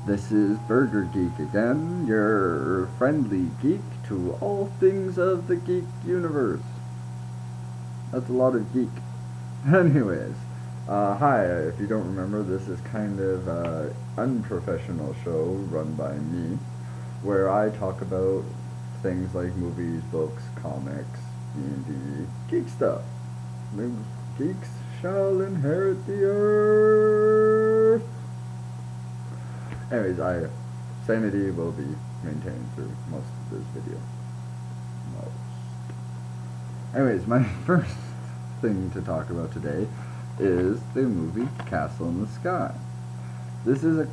This is Burger Geek again, your friendly geek to all things of the geek universe. That's a lot of geek. Anyways, hi, if you don't remember, this is kind of an unprofessional show run by me, where I talk about things like movies, books, comics, D&D, geek stuff. The geeks shall inherit the earth. Anyways, sanity will be maintained through most of this video. Anyways, my first thing to talk about today is the movie Castle in the Sky. This is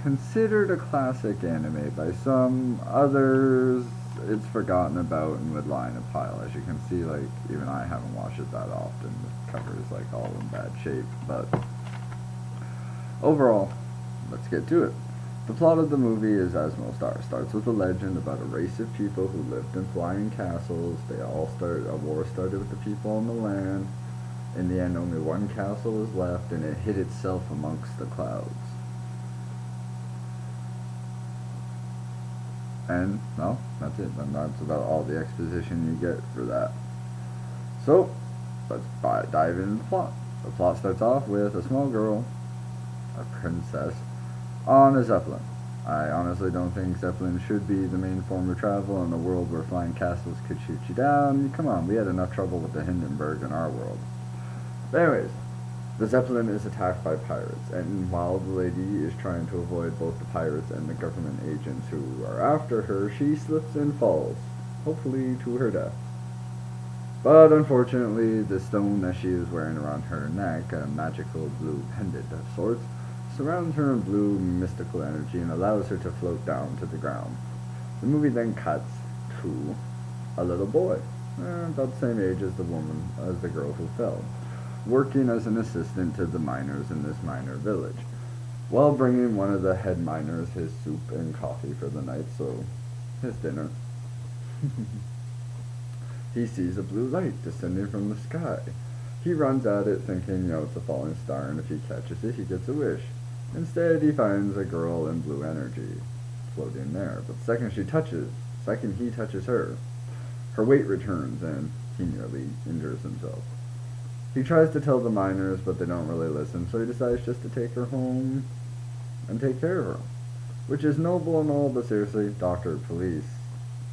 considered a classic anime by some. Others, it's forgotten about and would lie in a pile. As you can see, like, even I haven't watched it that often. The cover is like all in bad shape, but overall, let's get to it. The plot of the movie is as most are. Starts with a legend about a race of people who lived in flying castles. A war started with the people on the land. In the end, only one castle was left, and it hid itself amongst the clouds. And, well, that's it. And that's about all the exposition you get for that. So, let's dive into the plot. The plot starts off with a small girl, a princess, on a Zeppelin. I honestly don't think Zeppelin should be the main form of travel in a world where flying castles could shoot you down. Come on, we had enough trouble with the Hindenburg in our world. But anyways, the Zeppelin is attacked by pirates, and while the lady is trying to avoid both the pirates and the government agents who are after her, she slips and falls, hopefully to her death. But unfortunately, the stone that she is wearing around her neck, a magical blue pendant of sorts, surrounds her in blue mystical energy and allows her to float down to the ground. The movie then cuts to a little boy, about the same age as the girl who fell, working as an assistant to the miners in this miner village, while bringing one of the head miners his soup and coffee for the night, so his dinner. He sees a blue light descending from the sky. He runs at it thinking, it's a falling star, and if he catches it, he gets a wish. Instead, he finds a girl in blue energy floating there, but the second he touches her, her weight returns and he nearly injures himself. He tries to tell the miners, but they don't really listen, so he decides just to take her home and take care of her, which is noble and all, but seriously, doctor, police.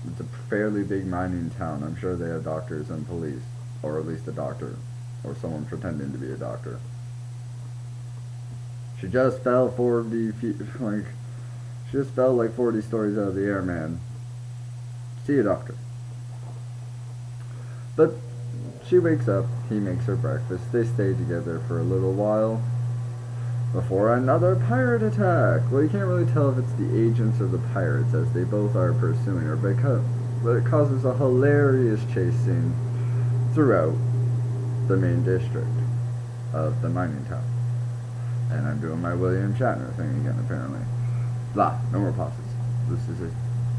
It's a fairly big mining town. I'm sure they have doctors and police, or at least a doctor, or someone pretending to be a doctor. She just fell 40 feet, she just fell like 40 stories out of the air, man. See a doctor. But she wakes up, he makes her breakfast, they stay together for a little while before another pirate attack. Well, you can't really tell if it's the agents or the pirates, as they both are pursuing her, but it causes a hilarious chase scene throughout the main district of the mining town. And I'm doing my William Shatner thing again, apparently. Blah, no more pauses. This is a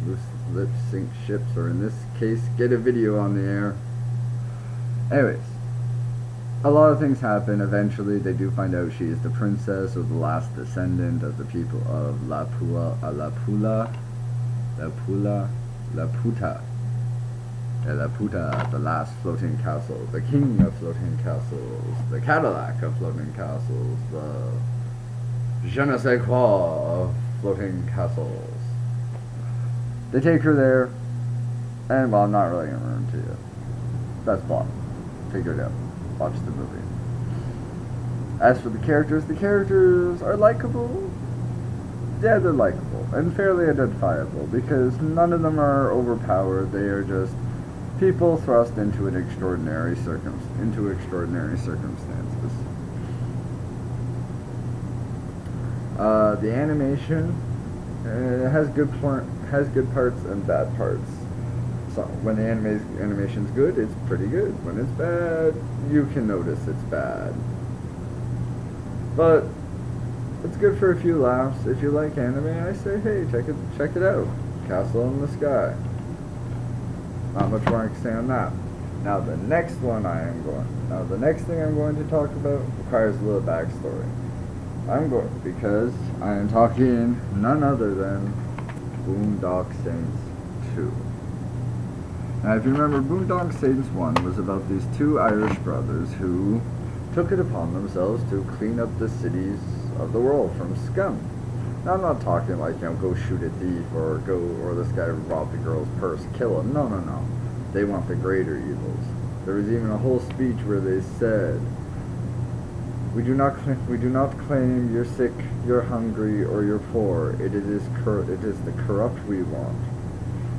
loose lip sync ships, or in this case, get a video on the air. Anyways, a lot of things happen. Eventually, they do find out she is the princess, or the last descendant of the people of Laputa, the last floating castle, the king of floating castles, the Cadillac of floating castles, the je ne sais quoi of floating castles. They take her there, and well, I'm not really going to ruin it to you. That's plot. Figure it out. Watch the movie. As for the characters are likable. Yeah, they're likable, and fairly identifiable, because none of them are overpowered. They are just people thrust into extraordinary circumstances. The animation has good parts and bad parts. So when the animation's good, it's pretty good. When it's bad, you can notice it's bad. But it's good for a few laughs. If you like anime, I say, hey, check it out. Castle in the Sky. Not much more I can say on that. Now the next thing I'm going to talk about requires a little backstory. I'm going because I am talking none other than Boondock Saints 2. Now, if you remember, Boondock Saints 1 was about these two Irish brothers who took it upon themselves to clean up the cities of the world from scum. Now, I'm not talking like, go shoot a thief or this guy robbed a girl's purse, kill him. No, no, no. They want the greater evils. There was even a whole speech where they said, we do not claim you're sick, you're hungry, or you're poor. It is the corrupt we want.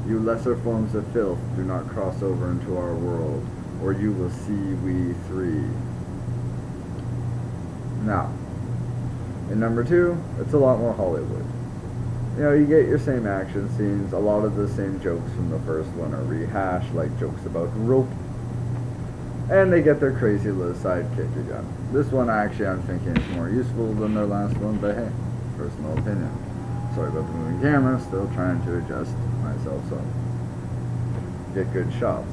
You lesser forms of filth do not cross over into our world, or you will see we three. Now, in number 2, it's a lot more Hollywood. You get your same action scenes, a lot of the same jokes from the first one are rehashed, like jokes about rope. And they get their crazy little sidekick again. This one, actually, I'm thinking is more useful than their last one, but hey, personal opinion. Sorry about the moving camera, still trying to adjust myself so get good shots.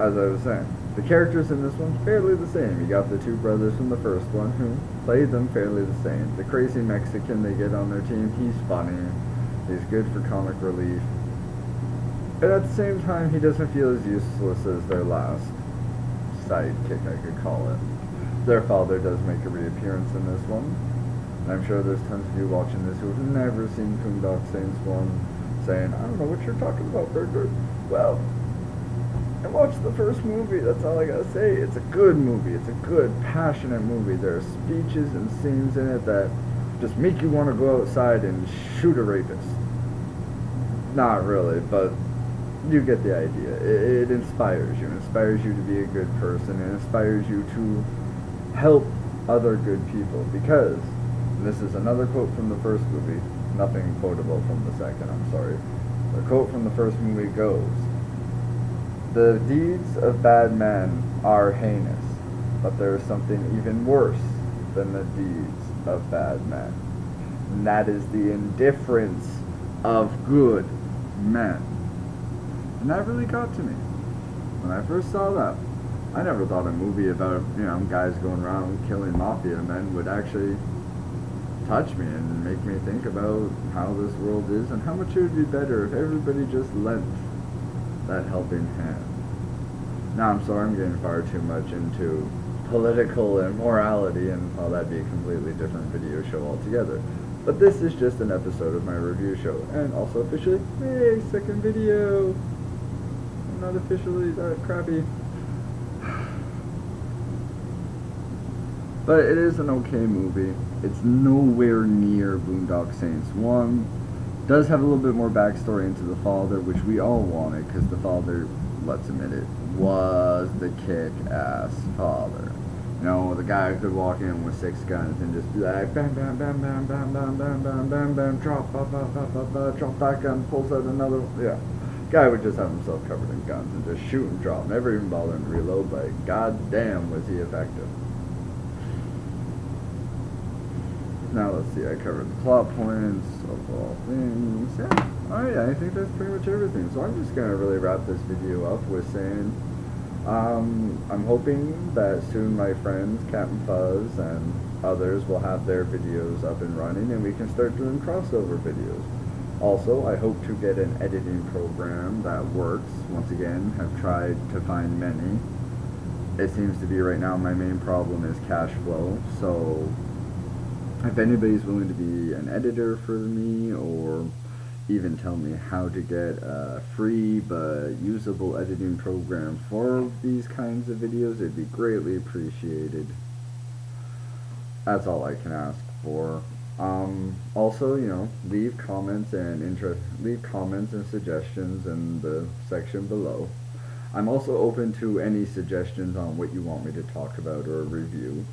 As I was saying, the characters in this one, fairly the same. You got the two brothers from the first one who played them fairly the same. The crazy Mexican they get on their team, he's funny. He's good for comic relief. But at the same time, he doesn't feel as useless as their last sidekick, I could call it. Their father does make a reappearance in this one. And I'm sure there's tons of you watching this who have never seen Boondock Saints 1 saying, I don't know what you're talking about, Burger. Well, I watched the first movie, that's all I gotta say. It's a good movie. It's a good, passionate movie. There are speeches and scenes in it that just make you want to go outside and shoot a rapist. Not really, but you get the idea. It inspires you. It inspires you to be a good person. It inspires you to help other good people. Because, and this is another quote from the first movie, nothing quotable from the second, I'm sorry. The quote from the first movie goes, the deeds of bad men are heinous, but there is something even worse than the deeds of bad men. And that is the indifference of good men. And that really got to me. When I first saw that, I never thought a movie about, guys going around killing mafia men would actually touch me and make me think about how this world is and how much it would be better if everybody just lent that helping hand. Now, I'm sorry, I'm getting far too much into political and morality, and that'd be a completely different video show altogether. But this is just an episode of my review show, and also officially, hey, second video. I'm not officially that crappy. But it is an okay movie. It's nowhere near Boondock Saints 1. Does have a little bit more backstory into the father, which we all wanted, because the father, let's admit it, was the kick-ass father. The guy who could walk in with 6 guns and just be like, bam, bam, bam, bam, bam, bam, bam, bam, bam, bam, drop, ba, ba, ba, ba, ba, drop that gun, pulls out another, yeah. Guy would just have himself covered in guns and just shoot and drop, never even bother to reload, but goddamn was he effective. Now let's see, I covered the plot points, overall things, yeah. Alright, I think that's pretty much everything. So I'm just going to really wrap this video up with saying, I'm hoping that soon my friends, Captain Fuzz and others will have their videos up and running and we can start doing crossover videos. Also, I hope to get an editing program that works. Once again, have tried to find many. It seems to be right now my main problem is cash flow, so if anybody's willing to be an editor for me or even tell me how to get a free but usable editing program for these kinds of videos, it'd be greatly appreciated. That's all I can ask for. Also, leave comments and suggestions in the section below. I'm also open to any suggestions on what you want me to talk about or review.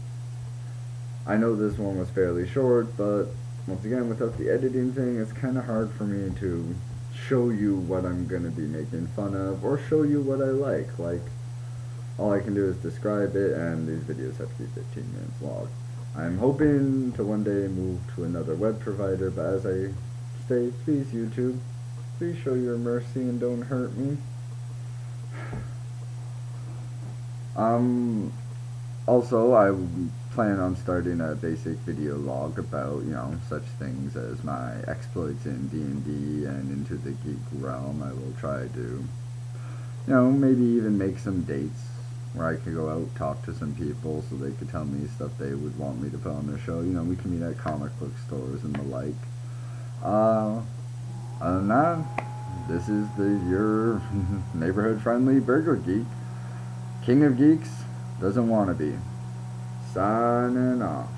I know this one was fairly short, but once again, without the editing thing, it's kind of hard for me to show you what I'm going to be making fun of, or show you what I like. Like, all I can do is describe it, and these videos have to be 15 minutes long. I'm hoping to one day move to another web provider, but as I say, please YouTube, please show your mercy and don't hurt me. Also, I plan on starting a basic video log about, such things as my exploits in D&D and into the geek realm. I will try to, maybe even make some dates where I could go out, talk to some people so they could tell me stuff they would want me to put on their show. We can meet at comic book stores and the like. Other than that, this is your neighborhood-friendly burger geek. King of Geeks doesn't want to be. Signing off.